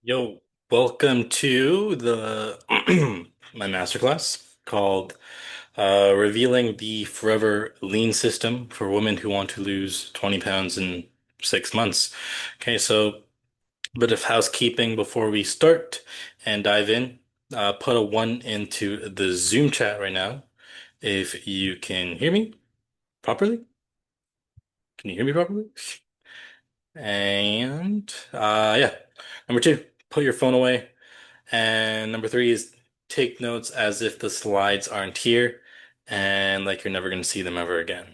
Yo, welcome to the my masterclass called Revealing the Forever Lean System for Women Who Want to Lose 20 pounds in 6 months. Okay, so a bit of housekeeping before we start and dive in. Put a one into the Zoom chat right now if you can hear me properly. Can you hear me properly? And yeah. Number two, put your phone away. And number three is take notes as if the slides aren't here and like you're never going to see them ever again.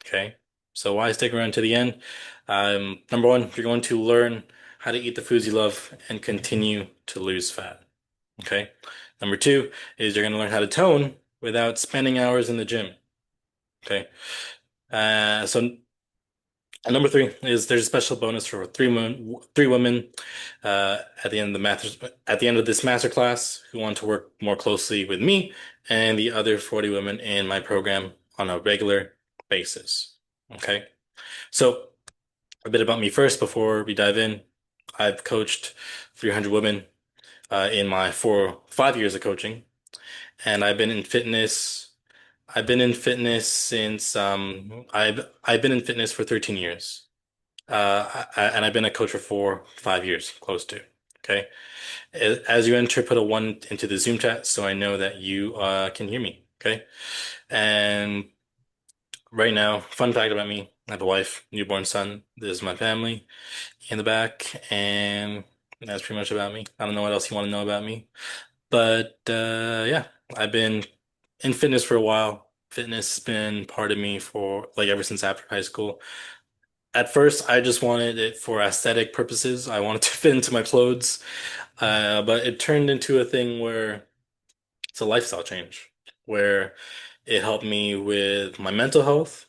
Okay? So why stick around to the end? Number one, you're going to learn how to eat the foods you love and continue to lose fat. Okay? Number two is you're going to learn how to tone without spending hours in the gym. Okay? So and number three is there's a special bonus for three women at the end of this master class who want to work more closely with me and the other 40 women in my program on a regular basis. Okay, so a bit about me first before we dive in. I've coached 300 women in my 5 years of coaching, and I've been in fitness. I've been in fitness since I've been in fitness for 13 years. And I've been a coach for 5 years, close to. Okay. As you enter, put a one into the Zoom chat so I know that you can hear me. Okay. And right now, fun fact about me, I have a wife, newborn son. This is my family in the back, and that's pretty much about me. I don't know what else you want to know about me. But yeah, I've been in fitness for a while. Fitness has been part of me for like ever since after high school. At first, I just wanted it for aesthetic purposes. I wanted to fit into my clothes. But it turned into a thing where it's a lifestyle change, where it helped me with my mental health,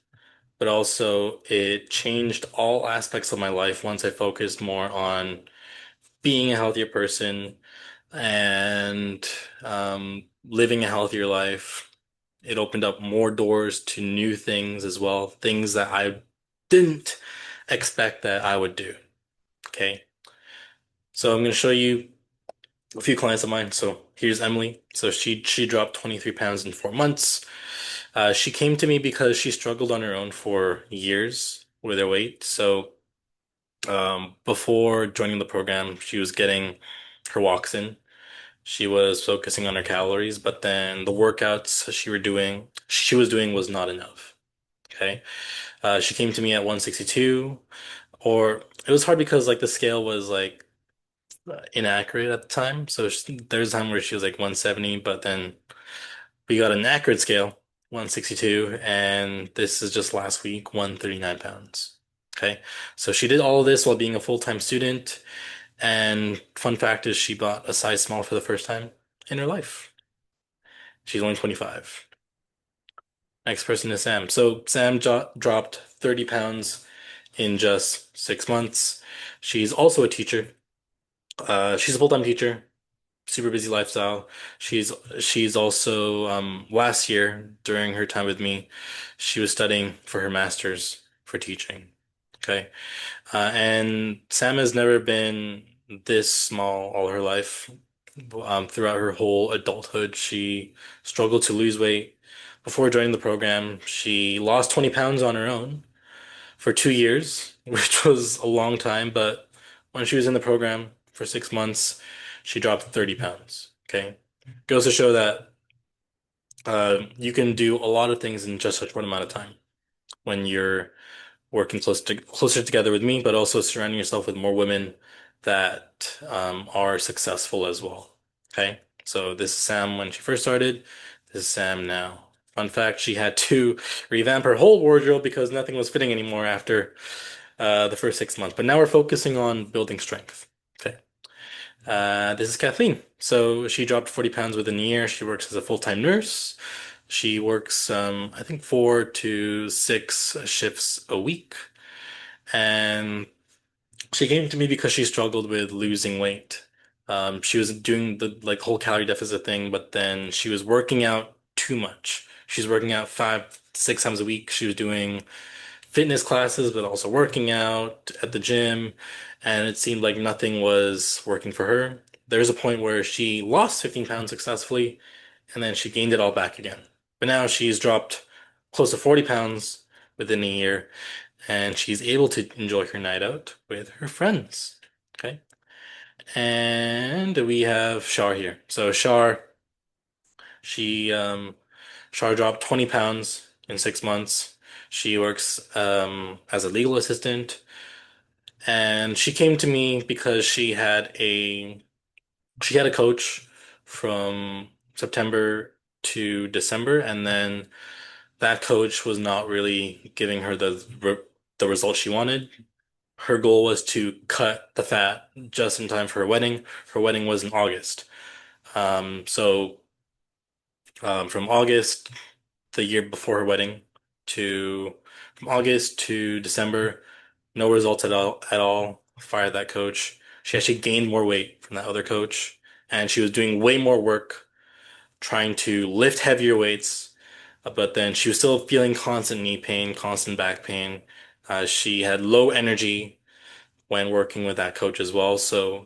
but also it changed all aspects of my life once I focused more on being a healthier person and living a healthier life. It opened up more doors to new things as well, things that I didn't expect that I would do. Okay. So I'm going to show you a few clients of mine. So here's Emily. So she dropped 23 pounds in 4 months. She came to me because she struggled on her own for years with her weight. So before joining the program, she was getting her walks in. She was focusing on her calories, but then the workouts she was doing was not enough. Okay. She came to me at 162, or it was hard because like the scale was like inaccurate at the time. So there's a time where she was like 170, but then we got an accurate scale, 162, and this is just last week, 139 pounds. Okay. So she did all of this while being a full-time student. And fun fact is she bought a size small for the first time in her life. She's only 25. Next person is Sam. So Sam dropped 30 pounds in just 6 months. She's also a teacher. She's a full-time teacher, super busy lifestyle. She's she's also last year during her time with me, she was studying for her master's for teaching. Okay. And Sam has never been this small all her life. Throughout her whole adulthood, she struggled to lose weight. Before joining the program, she lost 20 pounds on her own for 2 years, which was a long time. But when she was in the program for 6 months, she dropped 30 pounds. Okay. Goes to show that you can do a lot of things in just a short amount of time when you're working closer together with me, but also surrounding yourself with more women that are successful as well. Okay. So this is Sam when she first started. This is Sam now. Fun fact, she had to revamp her whole wardrobe because nothing was fitting anymore after the first 6 months. But now we're focusing on building strength. Okay. This is Kathleen. So she dropped 40 pounds within a year. She works as a full-time nurse. She works, I think, 4 to 6 shifts a week. And she came to me because she struggled with losing weight. She was doing the like whole calorie deficit thing, but then she was working out too much. She's working out 5, 6 times a week. She was doing fitness classes, but also working out at the gym, and it seemed like nothing was working for her. There's a point where she lost 15 pounds successfully, and then she gained it all back again. But now she's dropped close to 40 pounds within a year, and she's able to enjoy her night out with her friends. Okay. And we have Shar here. So she Shar dropped 20 pounds in 6 months. She works as a legal assistant, and she came to me because she had a coach from September to December, and then that coach was not really giving her the results she wanted. Her goal was to cut the fat just in time for her wedding. Her wedding was in August. So from August, the year before her wedding, to from August to December, no results at all. Fired that coach. She actually gained more weight from that other coach, and she was doing way more work trying to lift heavier weights, but then she was still feeling constant knee pain, constant back pain. She had low energy when working with that coach as well, so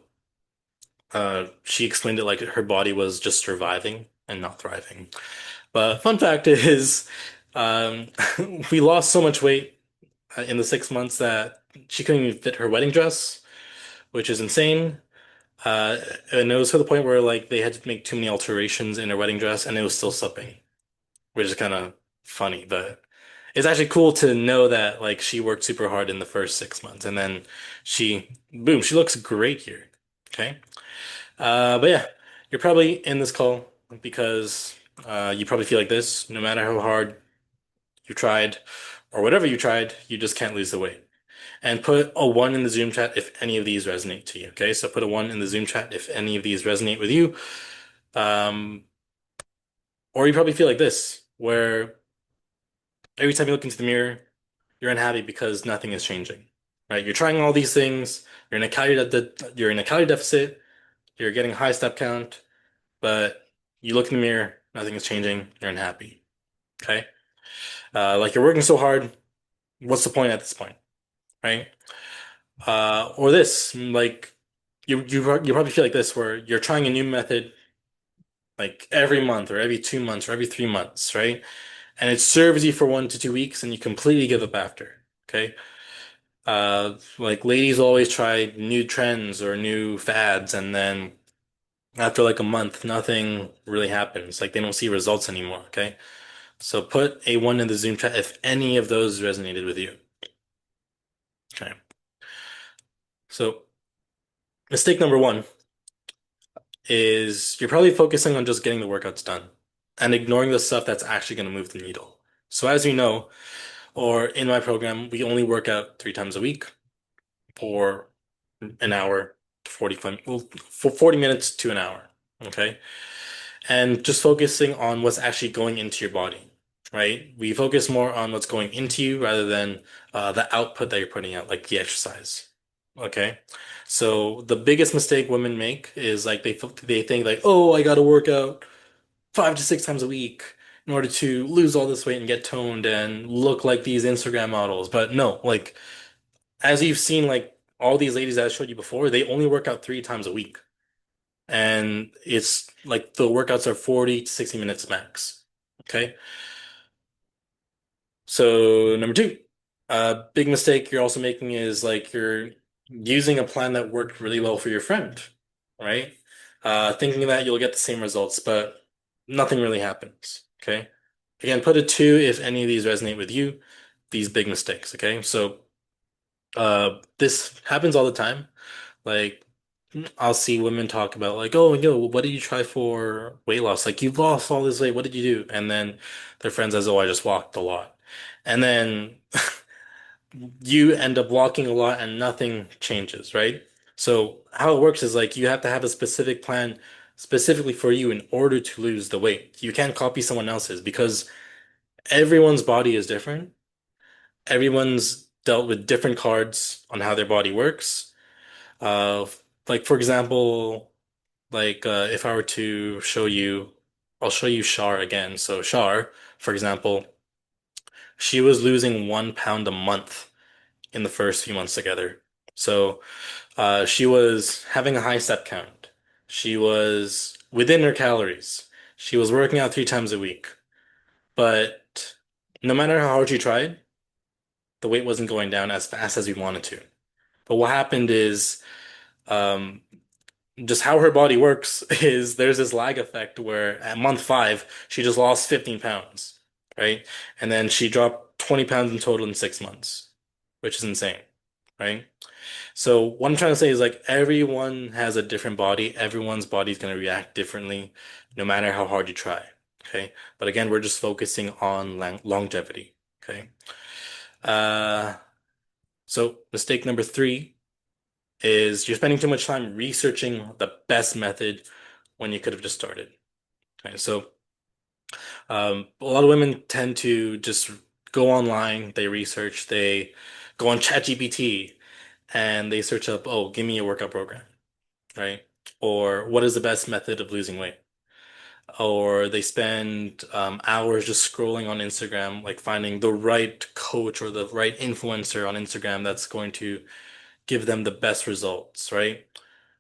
she explained it like her body was just surviving and not thriving. But fun fact is, um, we lost so much weight in the 6 months that she couldn't even fit her wedding dress, which is insane. Uh, and it was to the point where like they had to make too many alterations in her wedding dress, and it was still slipping, which is kind of funny. But it's actually cool to know that like she worked super hard in the first 6 months, and then boom, she looks great here. Okay. But yeah, you're probably in this call because you probably feel like this. No matter how hard you tried or whatever you tried, you just can't lose the weight. And put a one in the Zoom chat if any of these resonate to you. Okay, so put a one in the Zoom chat if any of these resonate with you. Um, or you probably feel like this, where every time you look into the mirror, you're unhappy because nothing is changing. Right? You're trying all these things. You're in a calorie deficit. You're getting a high step count, but you look in the mirror, nothing is changing. You're unhappy. Okay? Like you're working so hard. What's the point at this point? Right? Or this, like you probably feel like this, where you're trying a new method like every month or every 2 months or every 3 months, right? And it serves you for 1 to 2 weeks, and you completely give up after. Okay. Like ladies always try new trends or new fads, and then after like a month, nothing really happens. Like they don't see results anymore. Okay. So put a one in the Zoom chat if any of those resonated with you. Okay. So mistake number one is you're probably focusing on just getting the workouts done and ignoring the stuff that's actually going to move the needle. So as you know, or in my program, we only work out 3 times a week for an hour to 45, well, for 40 minutes to an hour. Okay. And just focusing on what's actually going into your body, right? We focus more on what's going into you rather than the output that you're putting out, like the exercise. Okay. So the biggest mistake women make is like they think like, oh, I gotta work out 5 to 6 times a week in order to lose all this weight and get toned and look like these Instagram models. But no, like as you've seen, like all these ladies that I showed you before, they only work out 3 times a week. And it's like the workouts are 40 to 60 minutes max. Okay. So number two, big mistake you're also making is like you're using a plan that worked really well for your friend, right? Thinking that you'll get the same results, but nothing really happens. Okay. Again, put a two if any of these resonate with you, these big mistakes. Okay. So, this happens all the time. Like, I'll see women talk about like, oh, yo, what did you try for weight loss? Like, you've lost all this weight. What did you do? And then their friend says, oh, I just walked a lot. And then you end up walking a lot and nothing changes, right? So how it works is like you have to have a specific plan specifically for you in order to lose the weight. You can't copy someone else's because everyone's body is different. Everyone's dealt with different cards on how their body works. Uh, like for example, like if I were to show you, I'll show you Shar again. So Shar, for example, She was losing 1 pound a month in the first few months together. So she was having a high step count. She was within her calories. She was working out 3 times a week. But no matter how hard she tried, the weight wasn't going down as fast as we wanted to. But what happened is um, just how her body works is there's this lag effect where at month 5, she just lost 15 pounds, right? And then she dropped 20 pounds in total in 6 months, which is insane, right? So what I'm trying to say is like everyone has a different body. Everyone's body is going to react differently no matter how hard you try. Okay. But again, we're just focusing on longevity. Okay. Uh, so mistake number 3 is you're spending too much time researching the best method when you could have just started. Okay. So a lot of women tend to just go online, they research, they go on ChatGPT and they search up, oh, give me a workout program, right? Or what is the best method of losing weight? Or they spend hours just scrolling on Instagram, like finding the right coach or the right influencer on Instagram that's going to give them the best results, right?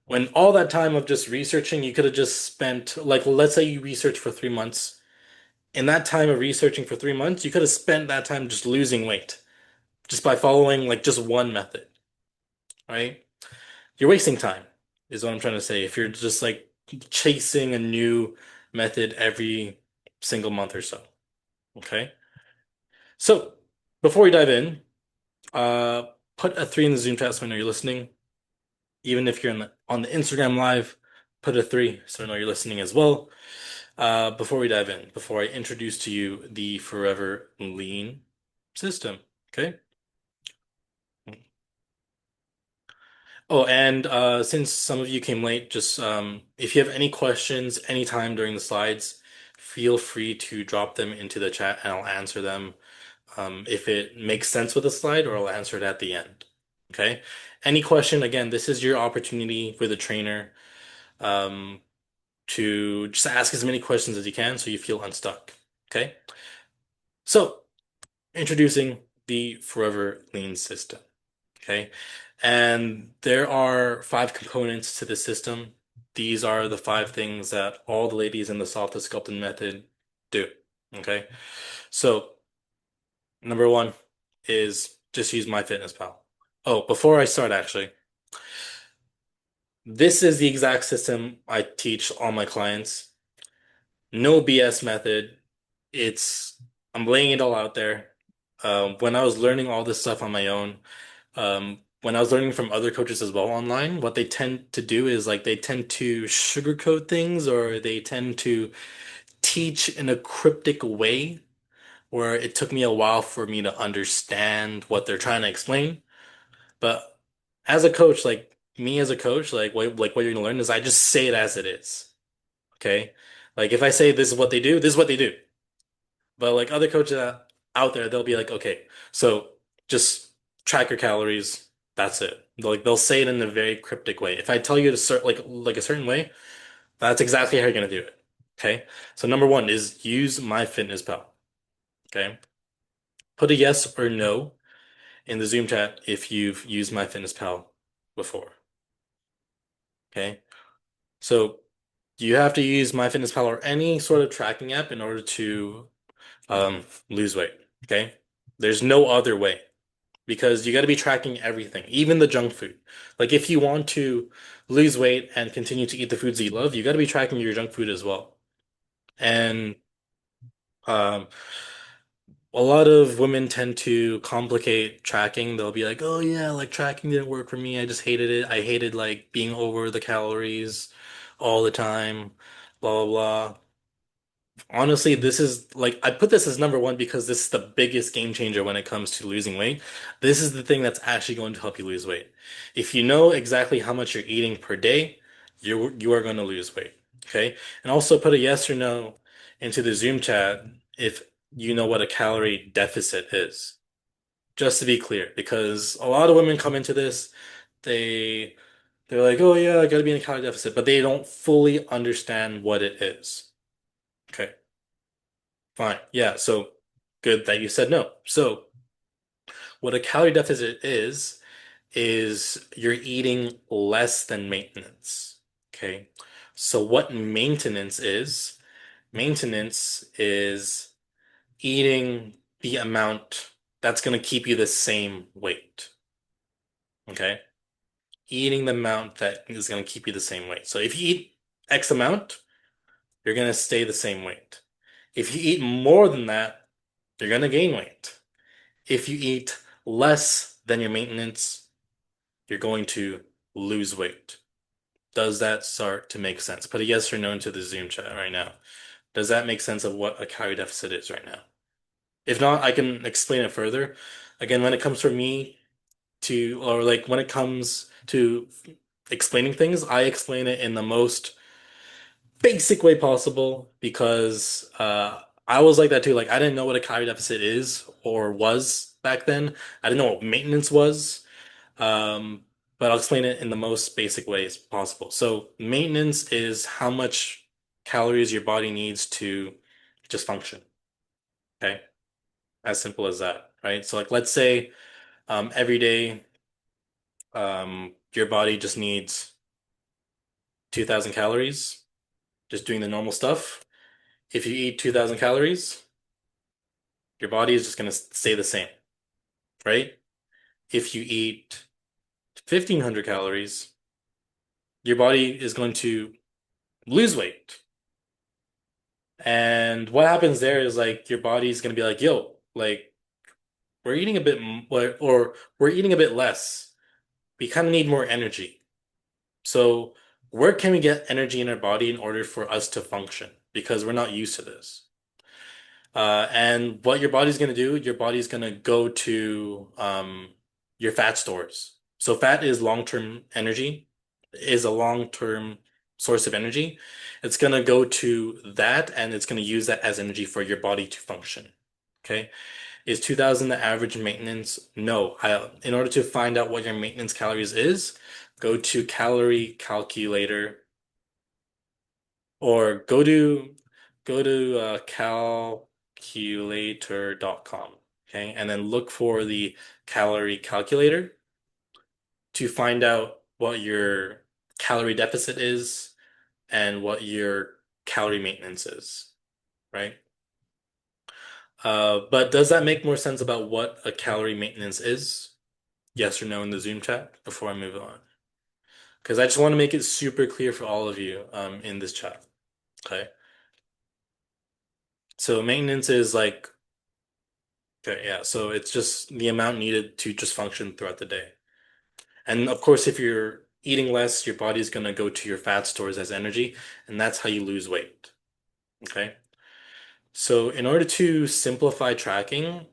When all that time of just researching, you could have just spent, like, let's say you research for 3 months. In that time of researching for 3 months, you could have spent that time just losing weight, just by following like just one method, right? You're wasting time, is what I'm trying to say. If you're just like chasing a new method every single month or so. Okay. So before we dive in, uh, put a 3 in the Zoom chat so I know you're listening. Even if you're on the Instagram live, put a 3 so I know you're listening as well. Before we dive in, before I introduce to you the Forever Lean system. Okay. Oh, and since some of you came late, just if you have any questions anytime during the slides, feel free to drop them into the chat and I'll answer them if it makes sense with the slide or I'll answer it at the end. Okay? Any question, again, this is your opportunity with a trainer um, to just ask as many questions as you can so you feel unstuck. Okay? So, introducing the Forever Lean system. Okay. And there are 5 components to the system. These are the 5 things that all the ladies in the soft to sculpting method do. Okay. So number 1 is just use MyFitnessPal. Oh, before I start, actually, this is the exact system I teach all my clients. No BS method. It's, I'm laying it all out there. When I was learning all this stuff on my own, when I was learning from other coaches as well online, what they tend to do is like they tend to sugarcoat things or they tend to teach in a cryptic way where it took me a while for me to understand what they're trying to explain. But as a coach, like me as a coach, like what you're gonna learn is I just say it as it is. Okay? Like if I say this is what they do, this is what they do. But like other coaches out there, they'll be like, okay, so just track your calories. That's it. They'll say it in a very cryptic way. If I tell you to start like a certain way, that's exactly how you're gonna do it. Okay. So number 1 is use MyFitnessPal. Okay. Put a yes or no in the Zoom chat if you've used MyFitnessPal before. Okay. So you have to use MyFitnessPal or any sort of tracking app in order to lose weight. Okay. There's no other way. Because you got to be tracking everything, even the junk food. Like if you want to lose weight and continue to eat the foods that you love, you got to be tracking your junk food as well. And um, a lot of women tend to complicate tracking. They'll be like, "Oh yeah, like tracking didn't work for me. I just hated it. I hated like being over the calories all the time, blah blah blah." Honestly, this is like I put this as number 1 because this is the biggest game changer when it comes to losing weight. This is the thing that's actually going to help you lose weight. If you know exactly how much you're eating per day, you are going to lose weight. Okay? And also put a yes or no into the Zoom chat if you know what a calorie deficit is. Just to be clear, because a lot of women come into this, they they're like, "Oh yeah, I gotta be in a calorie deficit," but they don't fully understand what it is. Okay. Fine. Yeah. So Good that you said no. So, what a calorie deficit is you're eating less than maintenance. Okay. So, what maintenance is eating the amount that's going to keep you the same weight. Okay. Eating the amount that is going to keep you the same weight. So, if you eat X amount, you're going to stay the same weight. If you eat more than that, you're going to gain weight. If you eat less than your maintenance, you're going to lose weight. Does that start to make sense? Put a yes or no into the Zoom chat right now. Does that make sense of what a calorie deficit is right now? If not, I can explain it further. Again, when it comes for me to, or like when it comes to explaining things, I explain it in the most basic way possible because I was like that too. Like I didn't know what a calorie deficit is or was back then. I didn't know what maintenance was. Um, but I'll explain it in the most basic ways possible. So maintenance is how much calories your body needs to just function. Okay. As simple as that, right? So like let's say every day your body just needs 2,000 calories, just doing the normal stuff. If you eat 2,000 calories, your body is just going to stay the same, right? If you eat 1,500 calories, your body is going to lose weight. And what happens there is like your body's going to be like, yo, like we're eating a bit or we're eating a bit less. We kind of need more energy. So where can we get energy in our body in order for us to function? Because we're not used to this. And what your body's going to do, your body's going to go to your fat stores. So fat is long-term energy, is a long-term source of energy. It's going to go to that and it's going to use that as energy for your body to function. Okay. Is 2,000 the average maintenance? No. In order to find out what your maintenance calories is, go to calorie calculator or go to calculator.com. Okay, and then look for the calorie calculator to find out what your calorie deficit is and what your calorie maintenance is, right? But does that make more sense about what a calorie maintenance is? Yes or no in the Zoom chat before I move on. Because I just want to make it super clear for all of you in this chat. Okay. So maintenance is like okay, yeah. So it's just the amount needed to just function throughout the day. And of course, if you're eating less, your body's gonna go to your fat stores as energy, and that's how you lose weight. Okay. So in order to simplify tracking,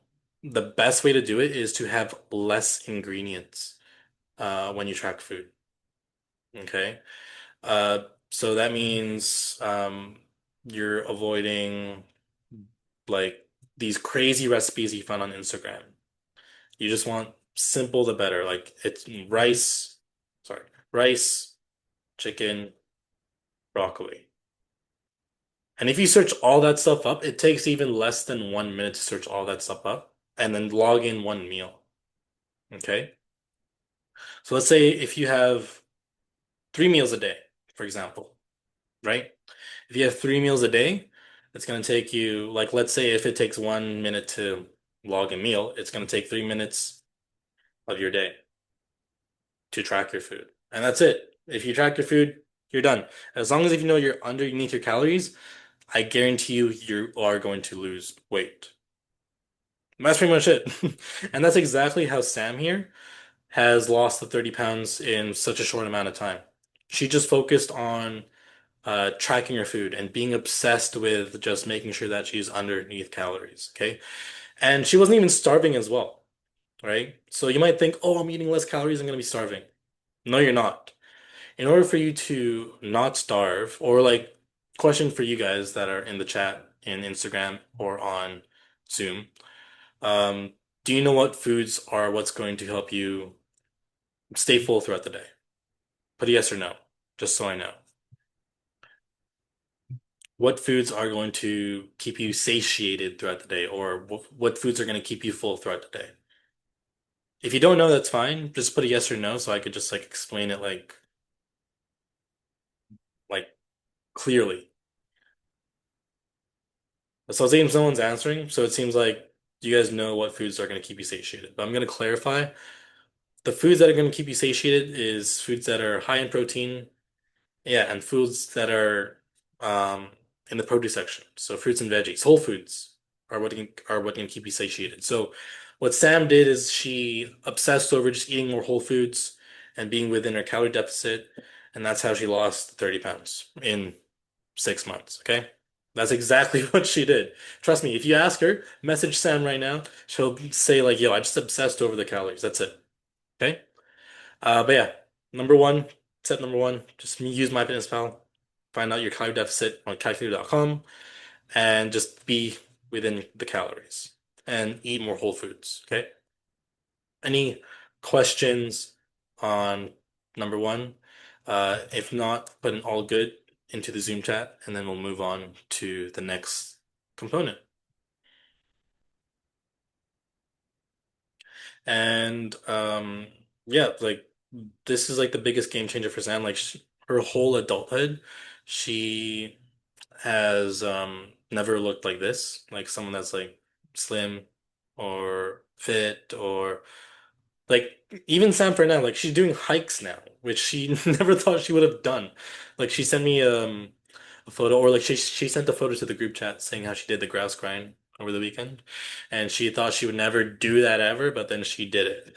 the best way to do it is to have less ingredients when you track food. Okay. So that means you're avoiding like these crazy recipes you find on Instagram. You just want simple the better. Like it's sorry, rice, chicken, broccoli. And if you search all that stuff up, it takes even less than 1 minute to search all that stuff up and then log in one meal. Okay? So let's say if you have 3 meals a day, for example, right? If you have 3 meals a day, it's going to take you, like, let's say if it takes 1 minute to log a meal, it's going to take 3 minutes of your day to track your food. And that's it. If you track your food, you're done. As long as if you know you're underneath your calories, I guarantee you are going to lose weight. That's pretty much it. And that's exactly how Sam here has lost the 30 pounds in such a short amount of time. She just focused on tracking her food and being obsessed with just making sure that she's underneath calories. Okay. And she wasn't even starving as well, right? So you might think, oh, I'm eating less calories, I'm going to be starving. No, you're not. In order for you to not starve, or like, question for you guys that are in the chat in Instagram or on Zoom, um, do you know what foods are what's going to help you stay full throughout the day? Put a yes or no, just so I know. what foods are going to keep you satiated throughout the day, or what foods are going to keep you full throughout the day. If you don't know, that's fine. Just put a yes or no so I could just like explain it like clearly. So it seems no one's answering, so it seems like you guys know what foods are going to keep you satiated. But I'm going to clarify. The foods that are going to keep you satiated is foods that are high in protein, yeah, and foods that are um in the produce section. So fruits and veggies, whole foods are what can keep you satiated. So what Sam did is she obsessed over just eating more whole foods and being within her calorie deficit, and that's how she lost 30 pounds in 6 months. Okay? That's exactly what she did. Trust me, if you ask her, message Sam right now, she'll say like, "Yo, I just obsessed over the calories. That's it." Okay? But yeah, number one, step number one, just use MyFitnessPal. Find out your calorie deficit on calculator.com and just be within the calories and eat more whole foods. Okay. Any questions on number one? If not, put an all good into the Zoom chat and then we'll move on to the next component. And yeah, like this is like the biggest game changer for Sam. Like her whole adulthood, she has never looked like this. Like someone that's like slim or fit or like even Sam Fernand, like she's doing hikes now, which she never thought she would have done. Like she sent me a photo or like she sent a photo to the group chat saying how she did the grouse grind over the weekend. And she thought she would never do that ever, but then she did it.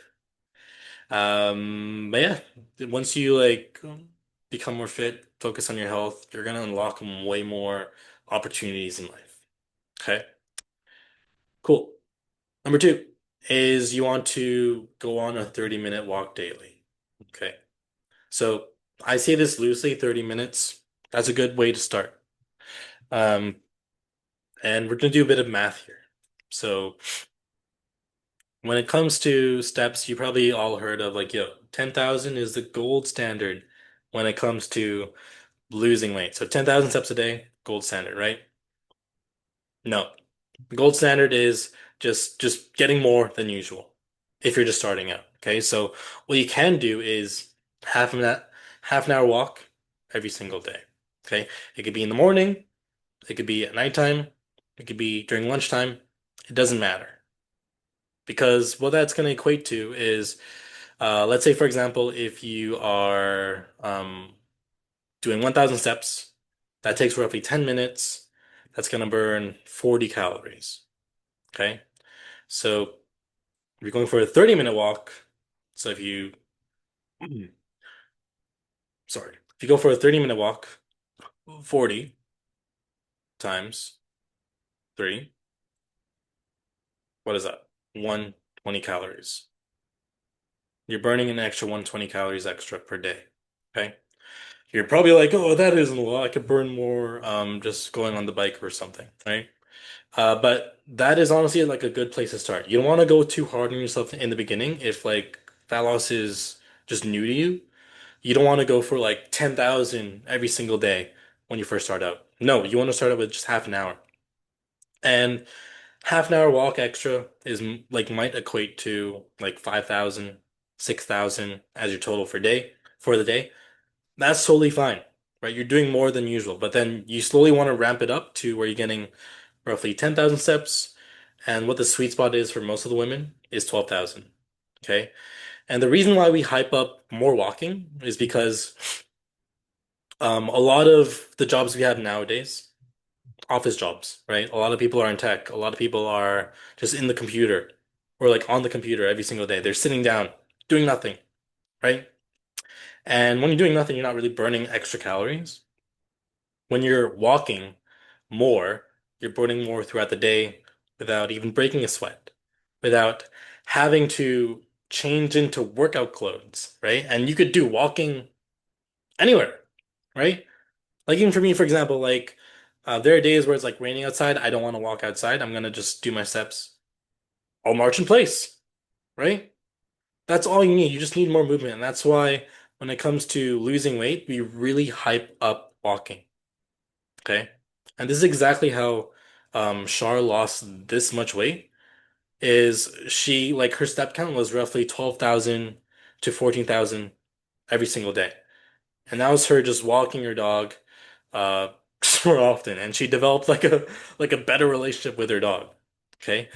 But yeah, once you like become more fit, focus on your health, you're gonna unlock way more opportunities in life. Okay, cool. Number two is you want to go on a 30-minute walk daily. Okay, so I say this loosely, 30 minutes. That's a good way to start. Um, and we're gonna do a bit of math here. So when it comes to steps, you probably all heard of like, yo, 10,000 is the gold standard when it comes to losing weight. So 10,000 steps a day, gold standard, right? No. The gold standard is just getting more than usual if you're just starting out. Okay? So what you can do is half an hour walk every single day. Okay? It could be in the morning, it could be at nighttime, it could be during lunchtime. It doesn't matter. Because what that's going to equate to is let's say for example if you are doing 1,000 steps. That takes roughly 10 minutes. That's going to burn 40 calories. Okay. So if you're going for a 30-minute walk, so if you, sorry, if you go for a 30-minute walk, 40 times 3, what is that? 120 calories. You're burning an extra 120 calories extra per day. Okay. You're probably like, oh, that isn't a lot. I could burn more just going on the bike or something, right? But that is honestly like a good place to start. You don't want to go too hard on yourself in the beginning if like fat loss is just new to you. You don't want to go for like 10,000 every single day when you first start out. No, you want to start out with just half an hour. And half an hour walk extra is like might equate to like 5,000, 6,000 as your total for the day. That's totally fine, right? You're doing more than usual, but then you slowly want to ramp it up to where you're getting roughly 10,000 steps. And what the sweet spot is for most of the women is 12,000. Okay. And the reason why we hype up more walking is because a lot of the jobs we have nowadays, office jobs, right? A lot of people are in tech. A lot of people are just in the computer or like on the computer every single day. They're sitting down, doing nothing, right? And when you're doing nothing, you're not really burning extra calories. When you're walking more, you're burning more throughout the day without even breaking a sweat, without having to change into workout clothes, right? And you could do walking anywhere, right? Like even for me, for example, like there are days where it's like raining outside. I don't want to walk outside. I'm gonna just do my steps. I'll march in place, right? That's all you need. You just need more movement. And that's why when it comes to losing weight, we really hype up walking. Okay. And this is exactly how Char lost this much weight. Is she like her step count was roughly 12,000 to 14,000 every single day. And that was her just walking her dog uh more often. And she developed like a better relationship with her dog. Okay.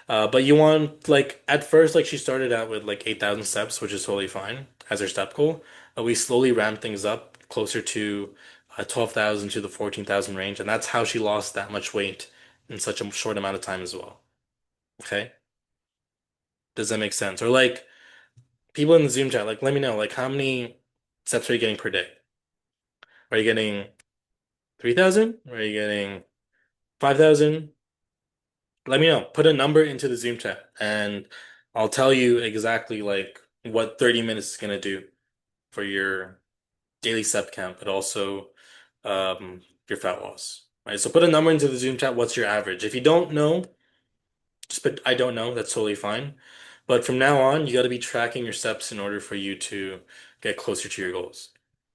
But you want like at first like she started out with like 8,000 steps, which is totally fine as her step goal. We slowly ramped things up closer to 12,000 to the 14,000 range, and that's how she lost that much weight in such a short amount of time as well. Okay? Does that make sense? Or like people in the Zoom chat, like let me know like how many steps are you getting per day? Are you getting 3,000? Are you getting 5,000? Let me know. Put a number into the Zoom chat and I'll tell you exactly like what 30 minutes is gonna do for your daily step count, but also your fat loss. Right? So put a number into the Zoom chat. What's your average? If you don't know, just put I don't know. That's totally fine. But from now on, you got to be tracking your steps in order for you to get closer to your goals.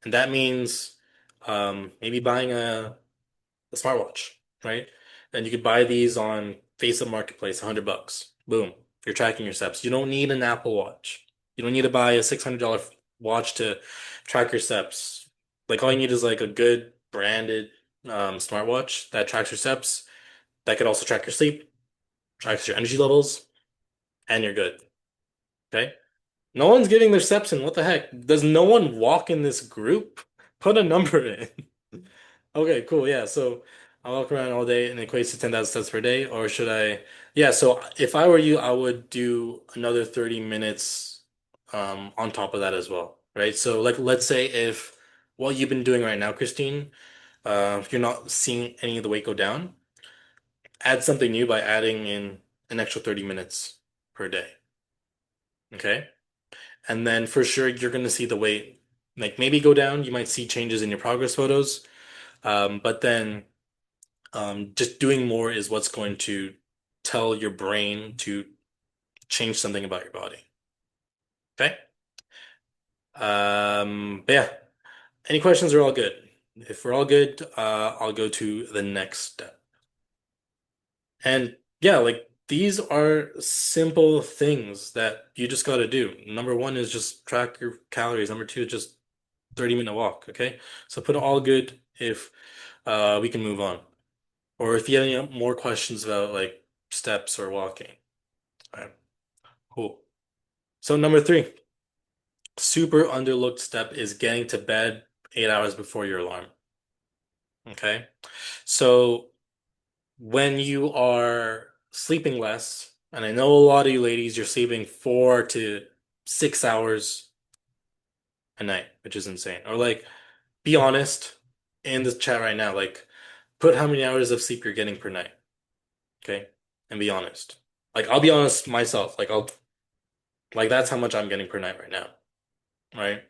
And that means maybe buying a smartwatch, right? And you could buy these on Facebook Marketplace, $100. Boom. You're tracking your steps. You don't need an Apple Watch. You don't need to buy a $600 watch to track your steps. Like all you need is like a good branded smartwatch that tracks your steps, that could also track your sleep, tracks your energy levels, and you're good. Okay? No one's getting their steps in. What the heck? Does no one walk in this group? Put a number in. Okay, cool. Yeah, so I walk around all day and it equates to 10,000 steps per day, or should I? Yeah, so if I were you, I would do another 30 minutes on top of that as well, right? So like let's say if what you've been doing right now, Christine, if you're not seeing any of the weight go down, add something new by adding in an extra 30 minutes per day. Okay? And then for sure you're gonna see the weight like maybe go down. You might see changes in your progress photos. But then just doing more is what's going to tell your brain to change something about your body. Okay? But yeah, any questions are all good. If we're all good, I'll go to the next step. And yeah, like these are simple things that you just got to do. Number one is just track your calories. Number two is just 30-minute walk. Okay? So put all good if we can move on. Or if you have any more questions about like steps or walking. All right, cool. So number three, super underlooked step is getting to bed 8 hours before your alarm. Okay. So when you are sleeping less, and I know a lot of you ladies, you're sleeping 4 to 6 hours a night, which is insane. Or like, be honest in the chat right now, like, put how many hours of sleep you're getting per night. Okay. And be honest. Like, I'll be honest myself. Like, that's how much I'm getting per night right now. Right.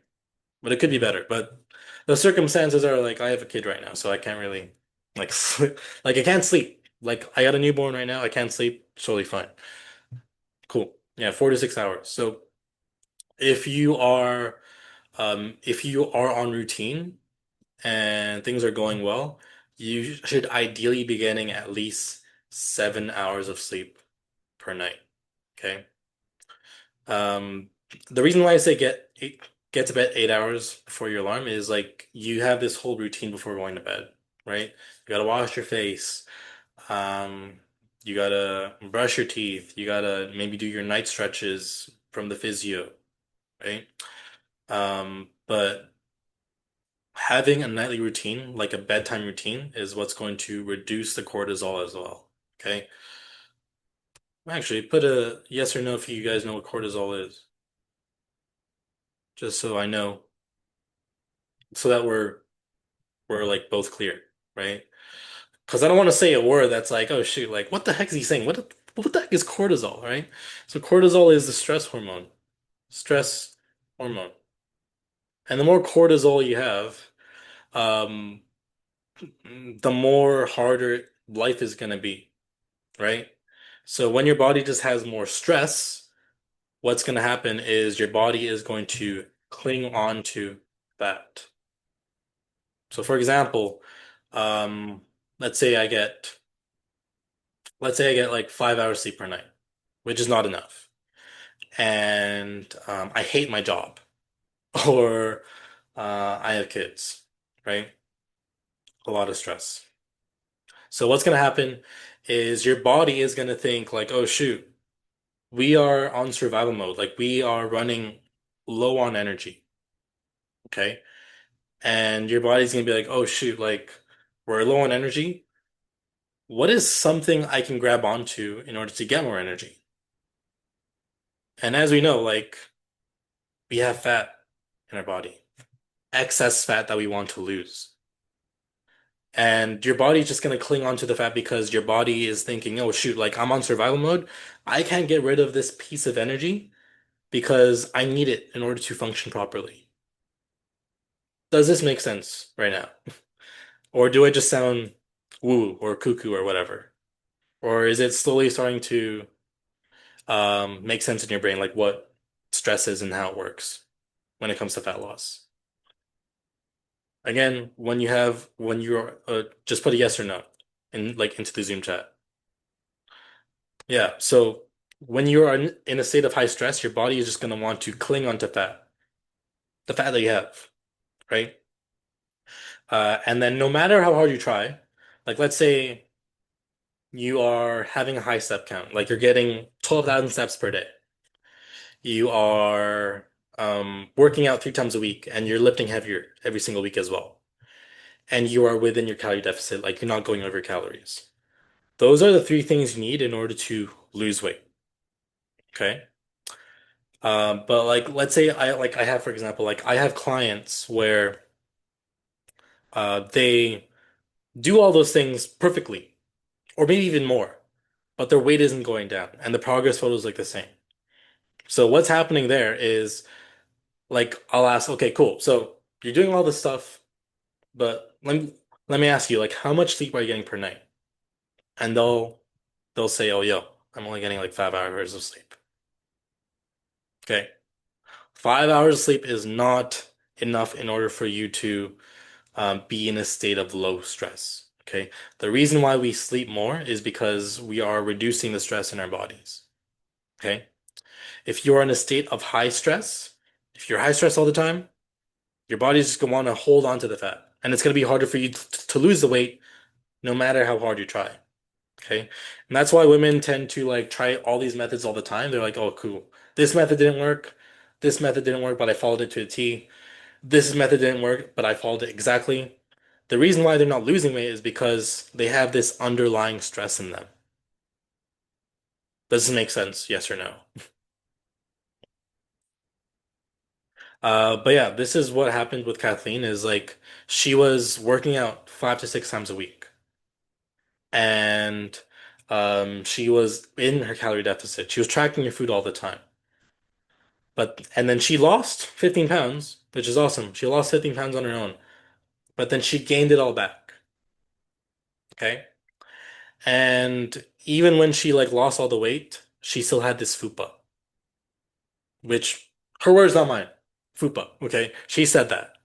But it could be better. But the circumstances are like I have a kid right now, so I can't really like sleep. Like I can't sleep. Like I got a newborn right now. I can't sleep. Totally fine. Cool. Yeah, 4 to 6 hours. So if you are on routine and things are going well, you should ideally be getting at least 7 hours of sleep per night. Okay. Um, the reason why I say get to bed 8 hours before your alarm is like you have this whole routine before going to bed, right? You gotta wash your face, um, you gotta brush your teeth, you gotta maybe do your night stretches from the physio, right? But having a nightly routine, like a bedtime routine, is what's going to reduce the cortisol as well. Okay? Actually, put a yes or no if you guys know what cortisol is, just so I know, so that we're like both clear, right? Because I don't want to say a word that's like, oh shoot, like what the heck is he saying? What the heck is cortisol, right? So cortisol is the stress hormone, and the more cortisol you have, um, the more harder life is gonna be, right? So when your body just has more stress, what's gonna happen is your body is going to cling on to that. So for example, um, let's say I get, let's say I get like 5 hours sleep per night, which is not enough. And I hate my job, or I have kids, right? A lot of stress. So what's going to happen is your body is going to think like, oh shoot, we are on survival mode. Like we are running low on energy. Okay. And your body's going to be like, oh shoot, like we're low on energy. What is something I can grab onto in order to get more energy? And as we know, like we have fat in our body, excess fat that we want to lose. And your body's just going to cling on to the fat because your body is thinking, oh shoot, like I'm on survival mode. I can't get rid of this piece of energy because I need it in order to function properly. Does this make sense right now? Or do I just sound woo or cuckoo or whatever? Or is it slowly starting to make sense in your brain, like what stress is and how it works when it comes to fat loss? Again, when you're just put a yes or no in like into the Zoom chat. Yeah, so when you are in a state of high stress, your body is just going to want to cling onto fat, the fat that you have, right? And then no matter how hard you try, like let's say you are having a high step count, like you're getting 12,000 steps per day. You are working out 3 times a week and you're lifting heavier every single week as well. And you are within your calorie deficit, like you're not going over calories. Those are the three things you need in order to lose weight. Okay. But like let's say I have, for example, like I have clients where they do all those things perfectly, or maybe even more, but their weight isn't going down and the progress photo is like the same. So what's happening there is like I'll ask, okay, cool. So you're doing all this stuff, but let me ask you, like how much sleep are you getting per night? And they'll say, oh yo, I'm only getting like 5 hours of sleep. Okay. 5 hours of sleep is not enough in order for you to be in a state of low stress. Okay. The reason why we sleep more is because we are reducing the stress in our bodies. Okay. If you're in a state of high stress, if you're high stress all the time, your body's just gonna want to hold on to the fat. And it's gonna be harder for you to lose the weight no matter how hard you try. Okay. And that's why women tend to like try all these methods all the time. They're like, oh, cool. This method didn't work. This method didn't work, but I followed it to a T. This method didn't work, but I followed it exactly. The reason why they're not losing weight is because they have this underlying stress in them. Does this make sense? Yes or no? But yeah, this is what happened with Kathleen is like she was working out 5 to 6 times a week. And she was in her calorie deficit. She was tracking her food all the time. But and then she lost 15 pounds, which is awesome. She lost 15 pounds on her own. But then she gained it all back. Okay? And even when she like lost all the weight, she still had this fupa, which her words, not mine. Fupa, okay? She said that.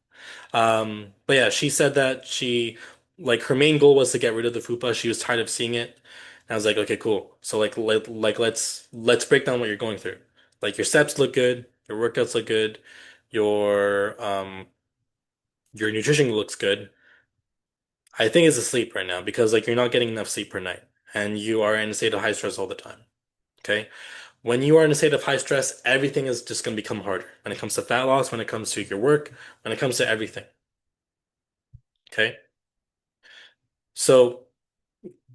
But yeah, she said that she like her main goal was to get rid of the fupa. She was tired of seeing it. And I was like, okay, cool. So let's break down what you're going through. Like your steps look good, your workouts look good, your nutrition looks good. I think it's asleep right now because like you're not getting enough sleep per night and you are in a state of high stress all the time. Okay? When you are in a state of high stress, everything is just going to become harder. When it comes to fat loss, when it comes to your work, when it comes to everything. Okay? So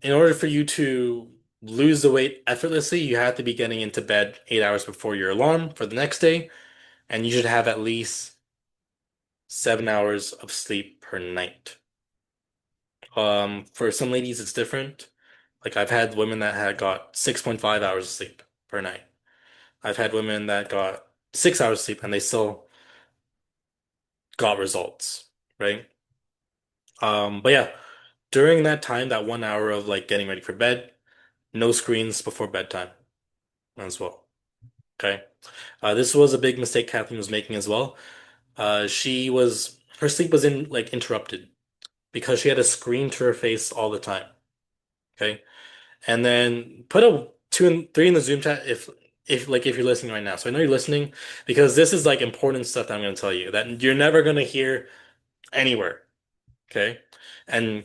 in order for you to lose the weight effortlessly, you have to be getting into bed 8 hours before your alarm for the next day, and you should have at least 7 hours of sleep per night. For some ladies, it's different. Like I've had women that had got 6.5 hours of sleep per night. I've had women that got 6 hours of sleep and they still got results, right? But yeah, during that time, that 1 hour of like getting ready for bed, no screens before bedtime as well. Okay. This was a big mistake Kathleen was making as well. Her sleep was in like interrupted because she had a screen to her face all the time. Okay. And then put a two and three in the Zoom chat if you're listening right now. So I know you're listening because this is like important stuff that I'm gonna tell you that you're never gonna hear anywhere. Okay. And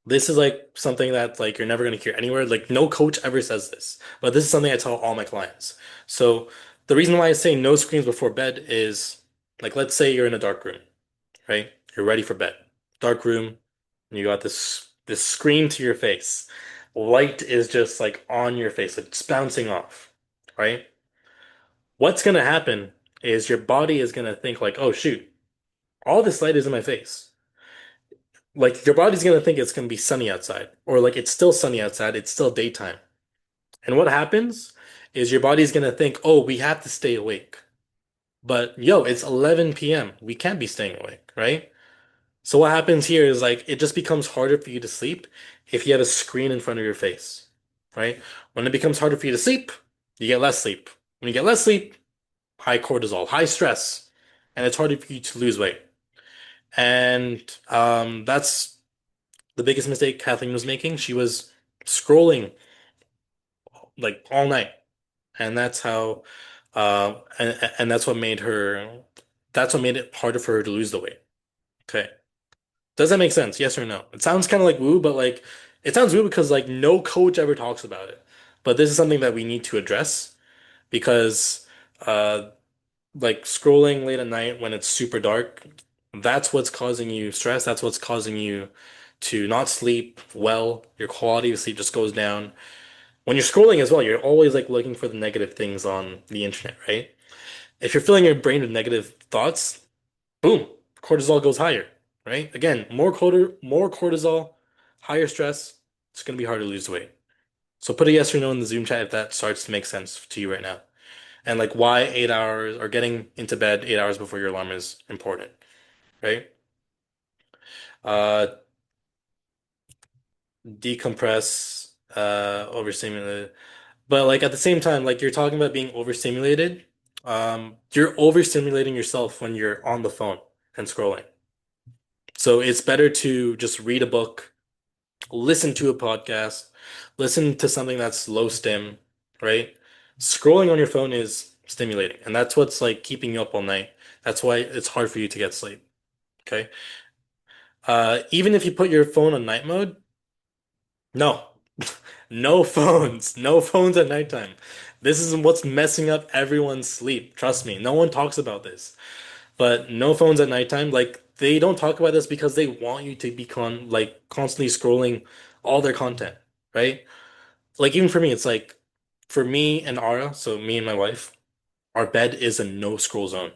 this is like something that like you're never gonna hear anywhere. Like no coach ever says this, but this is something I tell all my clients. So the reason why I say no screens before bed is like let's say you're in a dark room, right? You're ready for bed. Dark room, and you got this screen to your face. Light is just like on your face, it's bouncing off, right? What's gonna happen is your body is gonna think like, oh shoot, all this light is in my face. Like your body's gonna think it's gonna be sunny outside, or like it's still sunny outside, it's still daytime. And what happens is your body's gonna think, oh, we have to stay awake. But yo, it's 11 p.m. We can't be staying awake, right? So what happens here is like it just becomes harder for you to sleep if you have a screen in front of your face, right? When it becomes harder for you to sleep, you get less sleep. When you get less sleep, high cortisol, high stress, and it's harder for you to lose weight. And that's the biggest mistake Kathleen was making. She was scrolling like all night, and that's how, and that's what made it harder for her to lose the weight. Okay. Does that make sense? Yes or no? It sounds kind of like woo, but like it sounds woo because like no coach ever talks about it. But this is something that we need to address because uh like scrolling late at night when it's super dark, that's what's causing you stress. That's what's causing you to not sleep well. Your quality of sleep just goes down. When you're scrolling as well, you're always like looking for the negative things on the internet, right? If you're filling your brain with negative thoughts, boom, cortisol goes higher, right? Again, more cortisol, higher stress, it's gonna be hard to lose weight. So put a yes or no in the Zoom chat if that starts to make sense to you right now. And like why 8 hours or getting into bed 8 hours before your alarm is important, right? Uh, decompress, overstimulated. But like at the same time, like you're talking about being overstimulated, you're overstimulating yourself when you're on the phone and scrolling. So it's better to just read a book, listen to a podcast, listen to something that's low stim, right? Scrolling on your phone is stimulating, and that's what's like keeping you up all night. That's why it's hard for you to get sleep. Okay. Even if you put your phone on night mode, no, no phones, no phones at nighttime. This is what's messing up everyone's sleep. Trust me, no one talks about this. But no phones at nighttime. Like they don't talk about this because they want you to be constantly scrolling all their content, right? Like even for me, it's like for me and Ara, so me and my wife, our bed is a no scroll zone,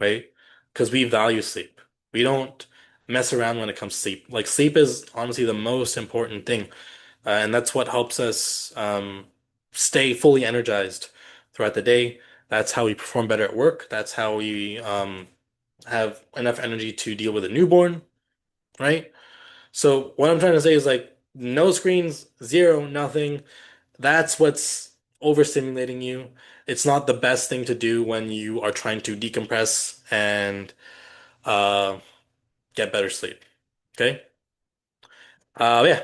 right? Because we value sleep. We don't mess around when it comes to sleep. Like sleep is honestly the most important thing, and that's what helps us stay fully energized throughout the day. That's how we perform better at work. That's how we have enough energy to deal with a newborn, right? So what I'm trying to say is like no screens, zero, nothing. That's what's overstimulating you. It's not the best thing to do when you are trying to decompress and uh, get better sleep. Okay? Yeah.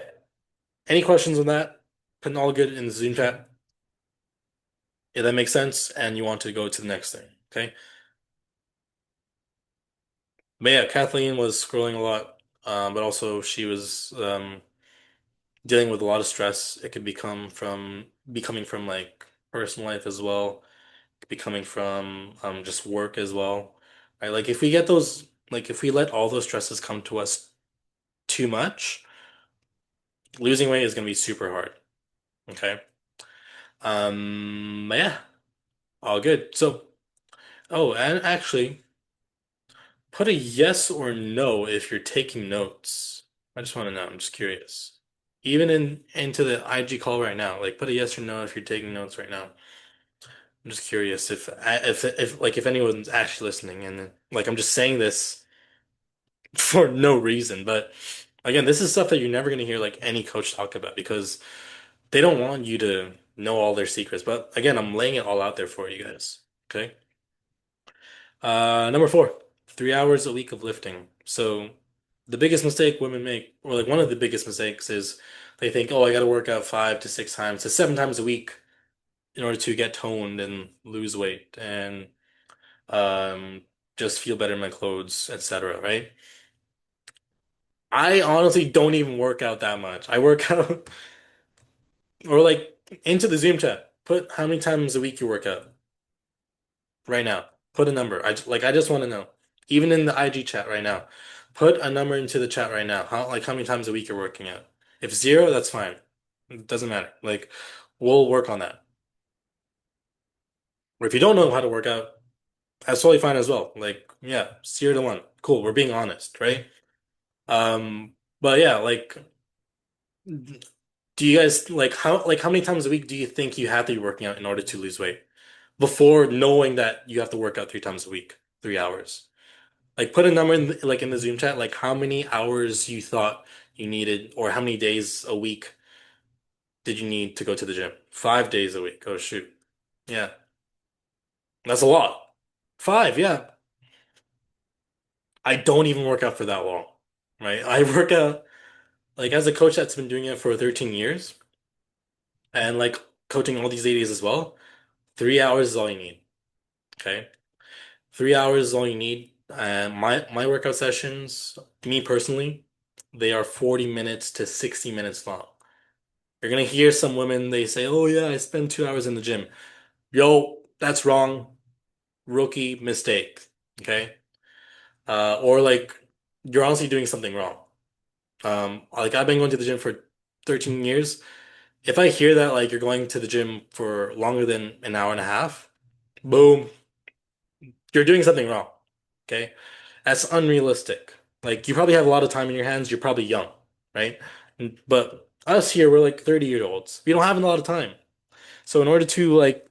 Any questions on that? Putting all good in the Zoom chat. Yeah, that makes sense. And you want to go to the next thing. Okay? But yeah, Kathleen was scrolling a lot, but also she was dealing with a lot of stress. It could becoming from like personal life as well, becoming from just work as well. Right? Like if we get those like if we let all those stresses come to us too much, losing weight is gonna be super hard. Okay. But yeah, all good. So, oh, and actually, put a yes or no if you're taking notes. I just want to know. I'm just curious. Even into the IG call right now, like put a yes or no if you're taking notes right now. I'm just curious if like if anyone's actually listening and like I'm just saying this for no reason, but again, this is stuff that you're never going to hear like any coach talk about because they don't want you to know all their secrets. But again, I'm laying it all out there for you guys. Okay. Number four, 3 hours a week of lifting. So the biggest mistake women make, or like one of the biggest mistakes is they think, oh, I got to work out 5 to 6 times to 7 times a week in order to get toned and lose weight and um just feel better in my clothes, etc., right? I honestly don't even work out that much. I work out or like into the Zoom chat. Put how many times a week you work out right now. Put a number. I just want to know. Even in the IG chat right now. Put a number into the chat right now. How many times a week you're working out. If zero, that's fine. It doesn't matter. Like we'll work on that. Or if you don't know how to work out, that's totally fine as well. Like, yeah, 0 to 1. Cool. We're being honest, right? But yeah, like do you guys like how many times a week do you think you have to be working out in order to lose weight? Before knowing that you have to work out 3 times a week, 3 hours. Like put a number in like in the Zoom chat, like how many hours you thought you needed, or how many days a week did you need to go to the gym? 5 days a week. Oh shoot. Yeah. That's a lot. Five, yeah. I don't even work out for that long. Right? I work out like as a coach that's been doing it for 13 years and like coaching all these ladies as well. 3 hours is all you need. Okay. 3 hours is all you need. And my workout sessions, me personally, they are 40 minutes to 60 minutes long. You're gonna hear some women, they say, "Oh yeah, I spend 2 hours in the gym." Yo, that's wrong. Rookie mistake. Okay? Or like you're honestly doing something wrong. Like I've been going to the gym for 13 years. If I hear that like you're going to the gym for longer than an hour and a half, boom, you're doing something wrong. Okay? That's unrealistic. Like you probably have a lot of time in your hands. You're probably young, right? But us here, we're like 30-year-olds. We don't have a lot of time. So in order to like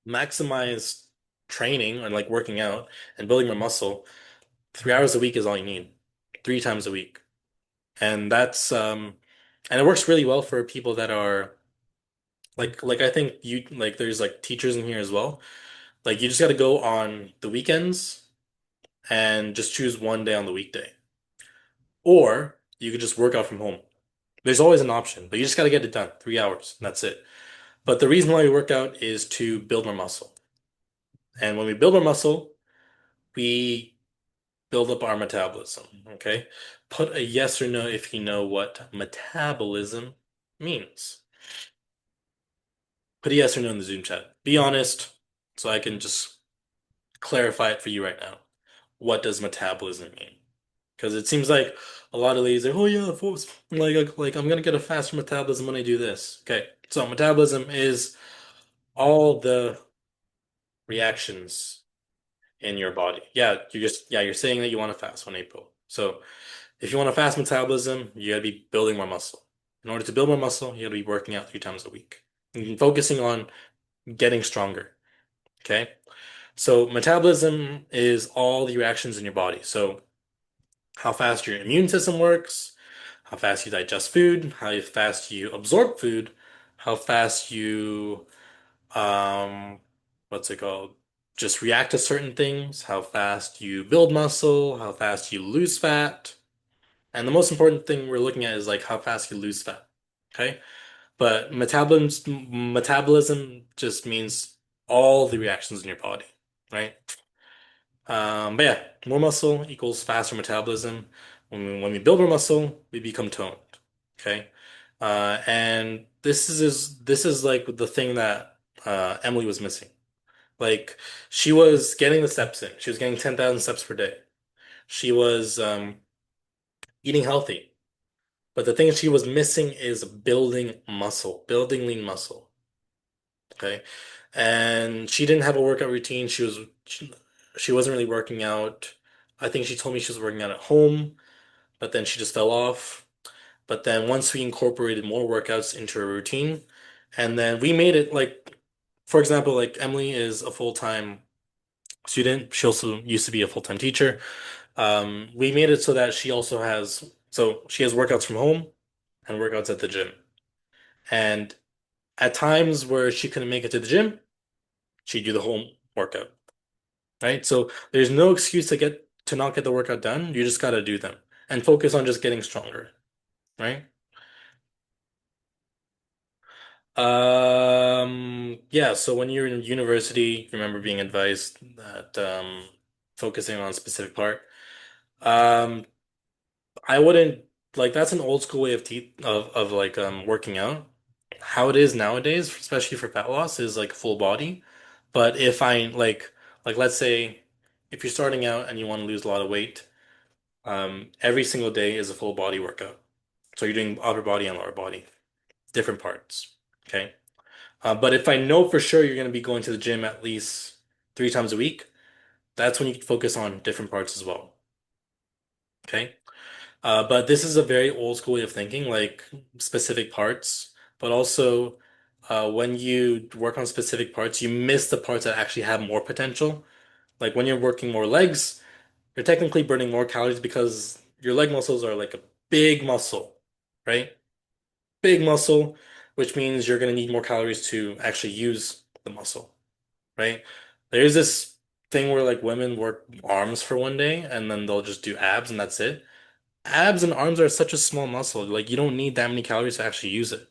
maximize training and like working out and building my muscle, 3 hours a week is all you need. 3 times a week. And that's and it works really well for people that are like I think you like there's like teachers in here as well. Like you just got to go on the weekends and just choose one day on the weekday. Or you could just work out from home. There's always an option, but you just got to get it done. 3 hours. And that's it. But the reason why we work out is to build more muscle. And when we build our muscle, we build up our metabolism. Okay? Put a yes or no if you know what metabolism means. Put a yes or no in the Zoom chat. Be honest, so I can just clarify it for you right now. What does metabolism mean? Because it seems like a lot of ladies are, oh yeah, like I'm gonna get a faster metabolism when I do this. Okay, so metabolism is all the reactions in your body. Yeah, you're saying that you want to fast on April. So if you want a fast metabolism, you gotta be building more muscle. In order to build more muscle, you gotta be working out 3 times a week and focusing on getting stronger. Okay. So metabolism is all the reactions in your body. So how fast your immune system works, how fast you digest food, how fast you absorb food, how fast you um what's it called? Just react to certain things, how fast you build muscle, how fast you lose fat. And the most important thing we're looking at is like how fast you lose fat. Okay? But metabolism just means all the reactions in your body, right? But yeah, more muscle equals faster metabolism. When we build more muscle, we become toned. Okay. And this is like the thing that Emily was missing. Like she was getting the steps in. She was getting 10,000 steps per day. She was eating healthy. But the thing she was missing is building muscle, building lean muscle. Okay. And she didn't have a workout routine. She wasn't really working out. I think she told me she was working out at home, but then she just fell off. But then once we incorporated more workouts into her routine, and then we made it like, for example, like Emily is a full-time student. She also used to be a full-time teacher. We made it so that she has workouts from home and workouts at the gym. And at times where she couldn't make it to the gym, she'd do the home workout, right? So there's no excuse to not get the workout done. You just got to do them. and focus on just getting stronger, right? Yeah, so when you're in university, remember being advised that focusing on a specific part. Um, I wouldn't like that's an old school way of te of like working out. How it is nowadays, especially for fat loss, is like full body. But if I like let's say if you're starting out and you want to lose a lot of weight, every single day is a full body workout. So you're doing upper body and lower body, different parts. Okay. But if I know for sure you're going to be going to the gym at least 3 times a week, that's when you can focus on different parts as well. Okay. But this is a very old school way of thinking, like specific parts, but also when you work on specific parts, you miss the parts that actually have more potential. Like when you're working more legs, you're technically burning more calories because your leg muscles are like a big muscle, right? Big muscle, which means you're going to need more calories to actually use the muscle, right? There's this thing where like women work arms for one day and then they'll just do abs and that's it. Abs and arms are such a small muscle. Like you don't need that many calories to actually use it.